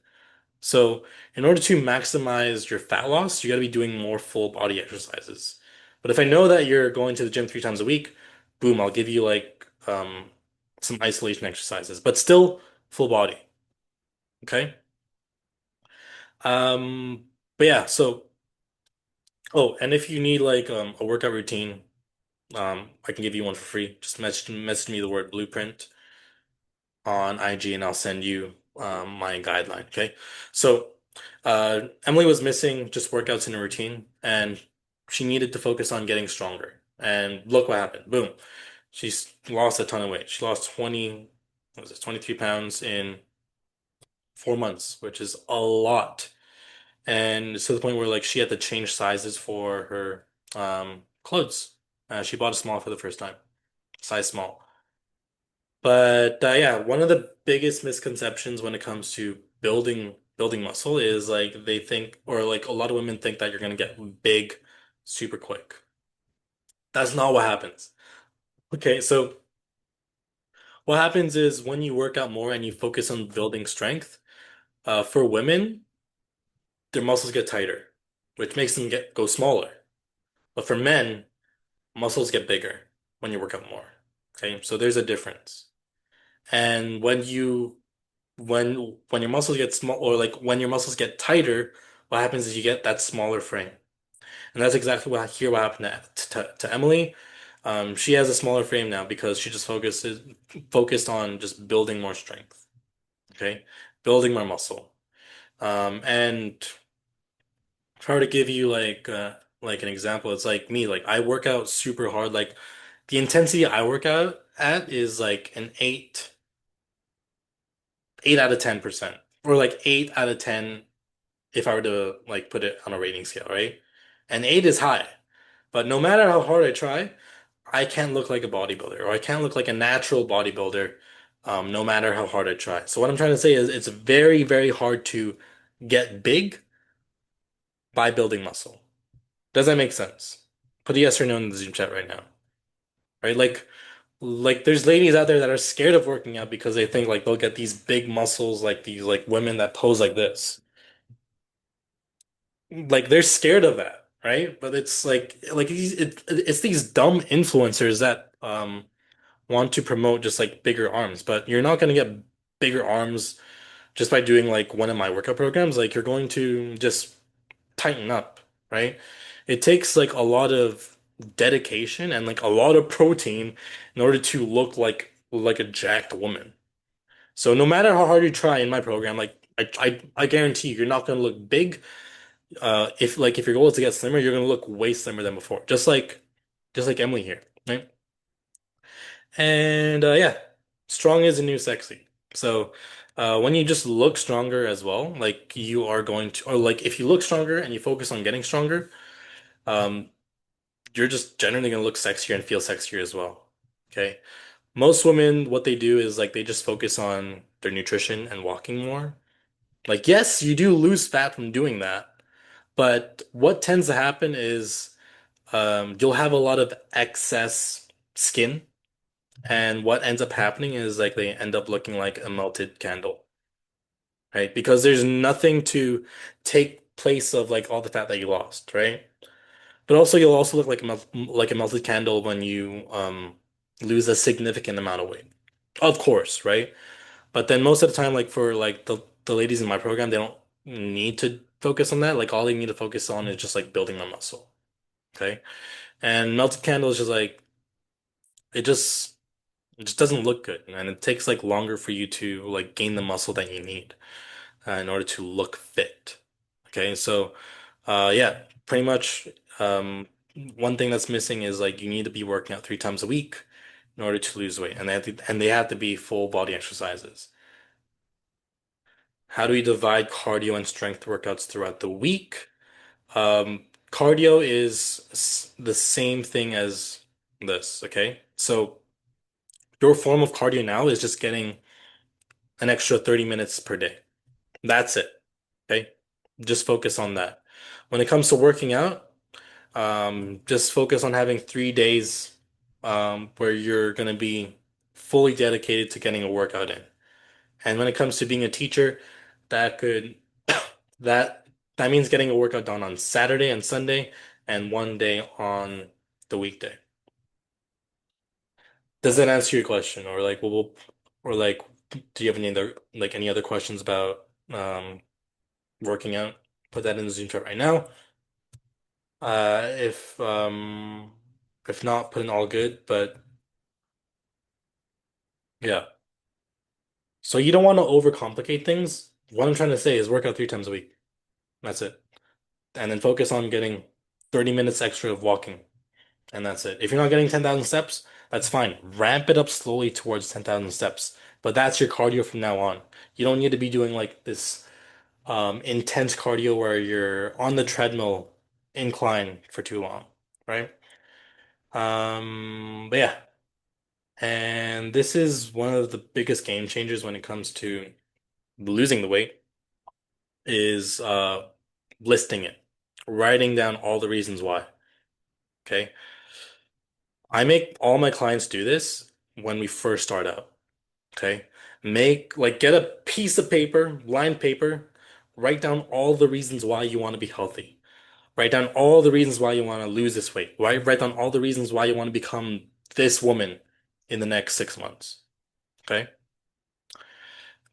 So in order to maximize your fat loss, you got to be doing more full body exercises. But if I know that you're going to the gym 3 times a week, boom, I'll give you like some isolation exercises, but still full body. Okay. But yeah, so oh, and if you need like a workout routine, I can give you one for free. Just message me the word blueprint on IG and I'll send you my guideline. Okay. So Emily was missing just workouts in her routine and she needed to focus on getting stronger. And look what happened. Boom. She's lost a ton of weight. She lost 20, what was it, 23 pounds in 4 months, which is a lot. And it's to the point where like she had to change sizes for her clothes. She bought a small for the first time, size small. But yeah, one of the biggest misconceptions when it comes to building muscle is like they think, or like a lot of women think that you're gonna get big super quick. That's not what happens. Okay, so what happens is when you work out more and you focus on building strength, for women, their muscles get tighter, which makes them get go smaller. But for men, muscles get bigger when you work out more. Okay, so there's a difference. And when your muscles get small or like when your muscles get tighter, what happens is you get that smaller frame. And that's exactly what happened to Emily. She has a smaller frame now because she just focused on just building more strength. Okay, building more muscle. And if I were to give you like an example, it's like me. Like I work out super hard. Like the intensity I work out at is like an 8 out of 10%, or like 8 out of 10 if I were to like put it on a rating scale, right? And 8 is high, but no matter how hard I try, I can't look like a bodybuilder or I can't look like a natural bodybuilder, no matter how hard I try. So what I'm trying to say is it's very, very hard to get big by building muscle. Does that make sense? Put a yes or no in the Zoom chat right now, right? Like there's ladies out there that are scared of working out because they think like they'll get these big muscles like these like women that pose like this. Like they're scared of that, right? But it's like it's these dumb influencers that want to promote just like bigger arms, but you're not going to get bigger arms just by doing like one of my workout programs. Like you're going to just tighten up, right? It takes like a lot of dedication and like a lot of protein in order to look like a jacked woman. So no matter how hard you try in my program, like I guarantee you, you're not going to look big. If your goal is to get slimmer, you're gonna look way slimmer than before. Just like Emily here, right? And yeah, strong is the new sexy. So when you just look stronger as well, like you are going to, or like if you look stronger and you focus on getting stronger, um, you're just generally gonna look sexier and feel sexier as well. Okay. Most women, what they do is like they just focus on their nutrition and walking more. Like, yes, you do lose fat from doing that, but what tends to happen is you'll have a lot of excess skin And what ends up happening is like they end up looking like a melted candle, right? Because there's nothing to take place of like all the fat that you lost, right? But also you'll also look like like a melted candle when you lose a significant amount of weight. Of course, right? But then most of the time, like for like the ladies in my program, they don't need to focus on that. Like all they need to focus on is just like building the muscle. Okay. And melted candle is just like it just doesn't look good. And it takes like longer for you to like gain the muscle that you need in order to look fit. Okay. So yeah, pretty much one thing that's missing is like you need to be working out 3 times a week in order to lose weight. And they have to be full body exercises. How do we divide cardio and strength workouts throughout the week? Cardio is the same thing as this, okay? So your form of cardio now is just getting an extra 30 minutes per day. That's it, okay? Just focus on that. When it comes to working out, just focus on having 3 days where you're going to be fully dedicated to getting a workout in. And when it comes to being a teacher, that could that that means getting a workout done on Saturday and Sunday and 1 day on the weekday. Does that answer your question? Or like or like do you have any other questions about working out? Put that in the Zoom chat right now. Uh if um if not, put in all good, but yeah. So you don't want to overcomplicate things. What I'm trying to say is work out 3 times a week. That's it. And then focus on getting 30 minutes extra of walking. And that's it. If you're not getting 10,000 steps, that's fine. Ramp it up slowly towards 10,000 steps. But that's your cardio from now on. You don't need to be doing like this intense cardio where you're on the treadmill incline for too long, right? But yeah. And this is one of the biggest game changers when it comes to losing the weight is listing it, writing down all the reasons why. Okay. I make all my clients do this when we first start out. Okay. Get a piece of paper, lined paper, write down all the reasons why you want to be healthy. Write down all the reasons why you want to lose this weight. Write down all the reasons why you want to become this woman in the next 6 months. Okay.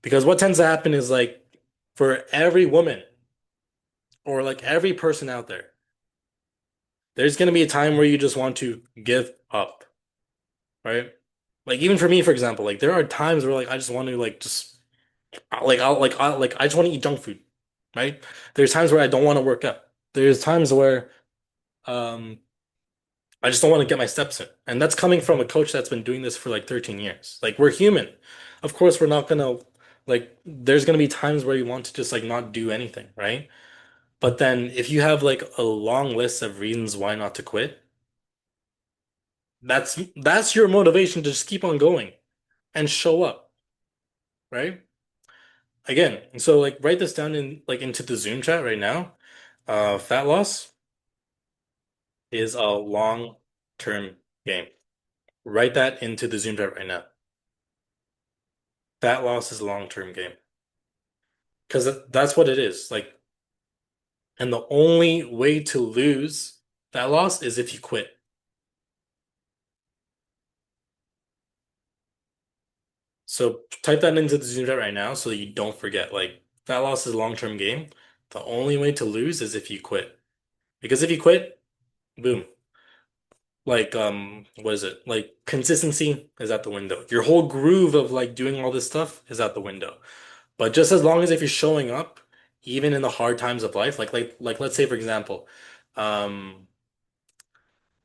Because what tends to happen is like for every woman or like every person out there, there's going to be a time where you just want to give up, right? Like even for me, for example, like there are times where like I just want to like just I just want to eat junk food, right? There's times where I don't want to work out. There's times where um I just don't want to get my steps in. And that's coming from a coach that's been doing this for like 13 years. Like we're human. Of course, we're not gonna like there's gonna be times where you want to just like not do anything, right? But then if you have like a long list of reasons why not to quit, that's your motivation to just keep on going and show up, right? Again, so like write this down in like into the Zoom chat right now. Fat loss is a long-term game. Write that into the Zoom chat right now. Fat loss is a long-term game. Because that's what it is. Like, and the only way to lose fat loss is if you quit. So type that into the Zoom chat right now so that you don't forget. Like, fat loss is a long-term game. The only way to lose is if you quit. Because if you quit, boom. Like what is it? Like consistency is out the window. Your whole groove of like doing all this stuff is out the window. But just as long as if you're showing up even in the hard times of life, like let's say for example, um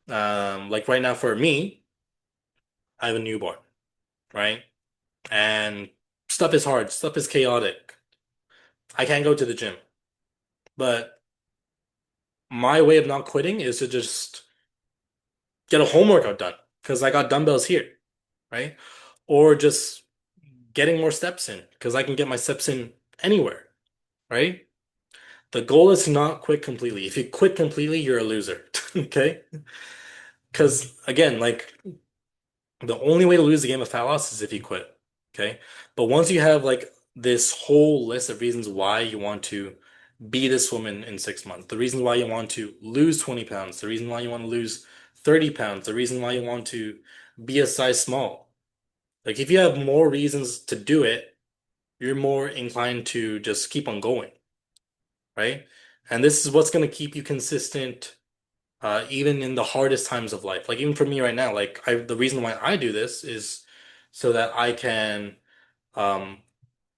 like right now for me, I have a newborn, right? And stuff is hard, stuff is chaotic. I can't go to the gym. But my way of not quitting is to just get a home workout done because I got dumbbells here, right? Or just getting more steps in because I can get my steps in anywhere, right? The goal is to not quit completely. If you quit completely, you're a loser, okay? Because again, like The only way to lose the game of fat loss is if you quit. Okay. But once you have like this whole list of reasons why you want to be this woman in 6 months, the reason why you want to lose 20 pounds, the reason why you want to lose 30 pounds, the reason why you want to be a size small. Like if you have more reasons to do it, you're more inclined to just keep on going, right? And this is what's going to keep you consistent even in the hardest times of life. Like even for me right now, the reason why I do this is so that I can um,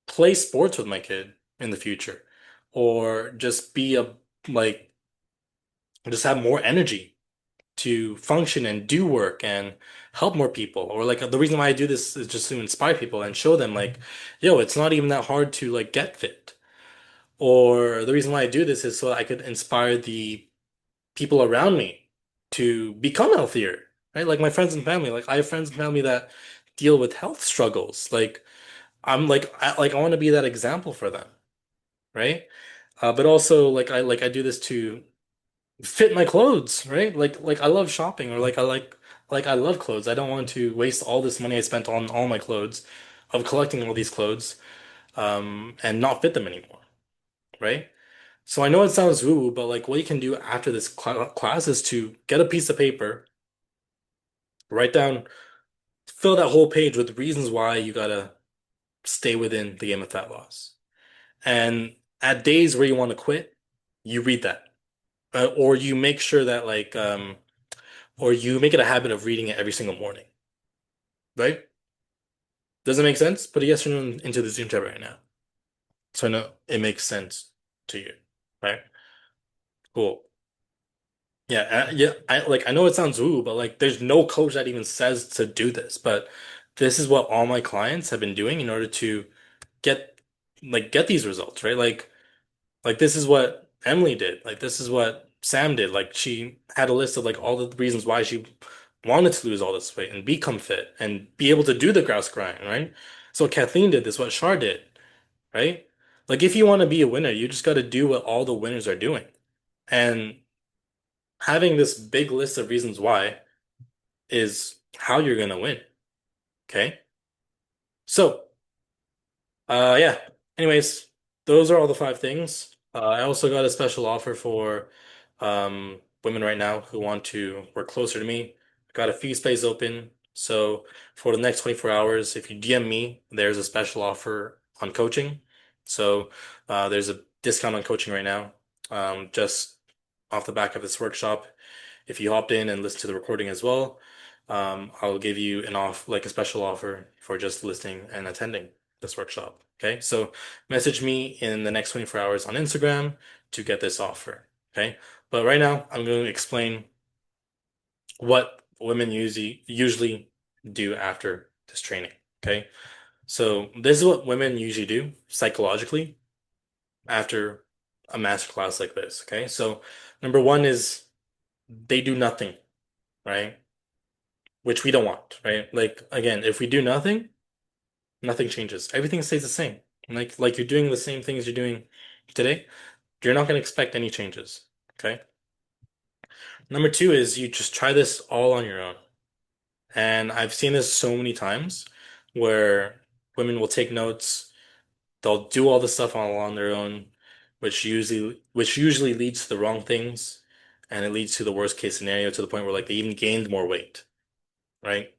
play sports with my kid in the future, or just be a like just have more energy to function and do work and help more people. Or like the reason why I do this is just to inspire people and show them like, yo, it's not even that hard to like get fit. Or the reason why I do this is so I could inspire the people around me to become healthier, right? Like my friends and family. Like I have friends and family that deal with health struggles. Like I want to be that example for them, right? But also like I do this to fit my clothes, right? Like I love shopping, or like I love clothes. I don't want to waste all this money I spent on all my clothes of collecting all these clothes and not fit them anymore, right? So I know it sounds woo, but like what you can do after this class is to get a piece of paper, write down, fill that whole page with reasons why you gotta stay within the game of fat loss. And at days where you want to quit, you read that. Or you make sure that or you make it a habit of reading it every single morning, right? Does it make sense? Put a yes or no into the Zoom chat right now. So I know it makes sense to you, right? Cool. Yeah, yeah. I know it sounds woo, but like there's no coach that even says to do this. But this is what all my clients have been doing in order to get get these results, right? Like this is what Emily did. Like this is what Sam did. Like she had a list of like all the reasons why she wanted to lose all this weight and become fit and be able to do the grouse grind, right? So what Kathleen did, this is what Shar did, right? Like if you want to be a winner, you just got to do what all the winners are doing. And having this big list of reasons why is how you're gonna win. Okay? So, yeah. Anyways, those are all the five things. I also got a special offer for women right now who want to work closer to me. I got a few spaces open. So for the next 24 hours, if you DM me, there's a special offer on coaching. So there's a discount on coaching right now. Just off the back of this workshop. If you hopped in and listened to the recording as well, I'll give you a special offer for just listening and attending this workshop. Okay, so message me in the next 24 hours on Instagram to get this offer. Okay, but right now I'm going to explain what women usually do after this training. Okay, so this is what women usually do psychologically after a master class like this. Okay, so number one is they do nothing, right? Which we don't want, right? Like again, if we do nothing, nothing changes. Everything stays the same. Like you're doing the same things you're doing today, you're not going to expect any changes. Okay? Number two is you just try this all on your own. And I've seen this so many times where women will take notes, they'll do all the stuff all on their own, which usually leads to the wrong things, and it leads to the worst case scenario to the point where like they even gained more weight, right?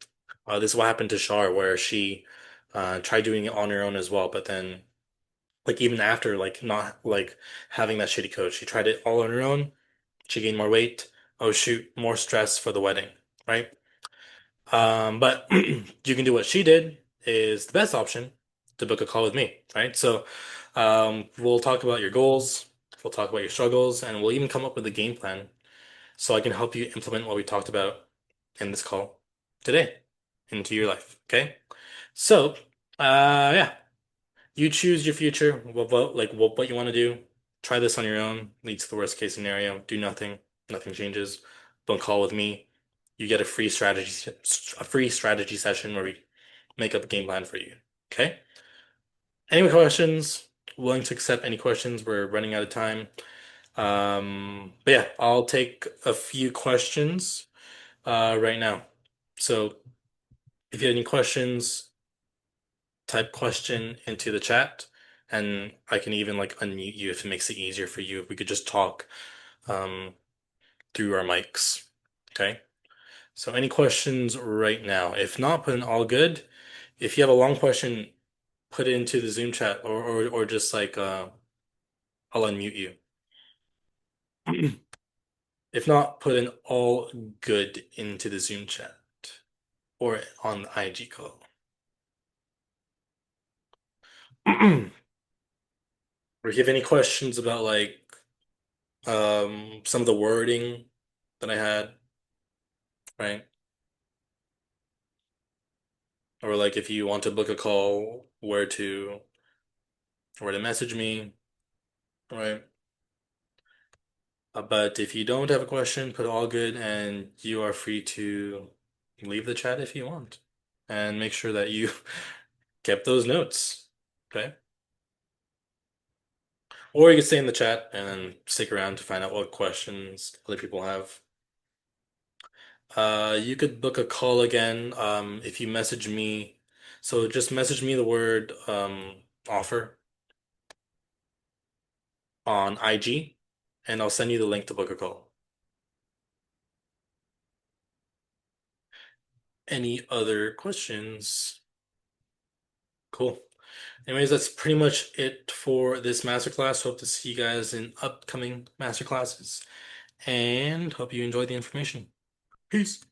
This is what happened to Shar, where she tried doing it on her own as well, but then like even after like not like having that shitty coach, she tried it all on her own. She gained more weight. Oh shoot, more stress for the wedding, right? But you can do what she did is the best option to book a call with me, right? So we'll talk about your goals, we'll talk about your struggles, and we'll even come up with a game plan so I can help you implement what we talked about in this call today into your life. Okay? So, yeah, you choose your future, what you want to do. Try this on your own. Leads to the worst case scenario. Do nothing. Nothing changes. Don't call with me. You get a free strategy session where we make up a game plan for you. Okay? Any questions? Willing to accept any questions. We're running out of time. But yeah, I'll take a few questions right now. So If you have any questions, type question into the chat, and I can even like unmute you if it makes it easier for you. If we could just talk um, through our mics. Okay. So any questions right now? If not, put in all good. If you have a long question, put it into the Zoom chat or just like I'll unmute you. If not, put in all good into the Zoom chat or on the IG call. Or if you have any questions about like some of the wording that I had, right? Or like if you want to book a call, where to message me, right? But if you don't have a question, put all good and you are free to leave the chat if you want. And make sure that you kept those notes. Okay? Or you can stay in the chat and then stick around to find out what questions other people have. You could book a call again if you message me. So just message me the word offer on IG and I'll send you the link to book a call. Any other questions? Cool. Anyways, that's pretty much it for this masterclass. Hope to see you guys in upcoming masterclasses and hope you enjoyed the information. Peace.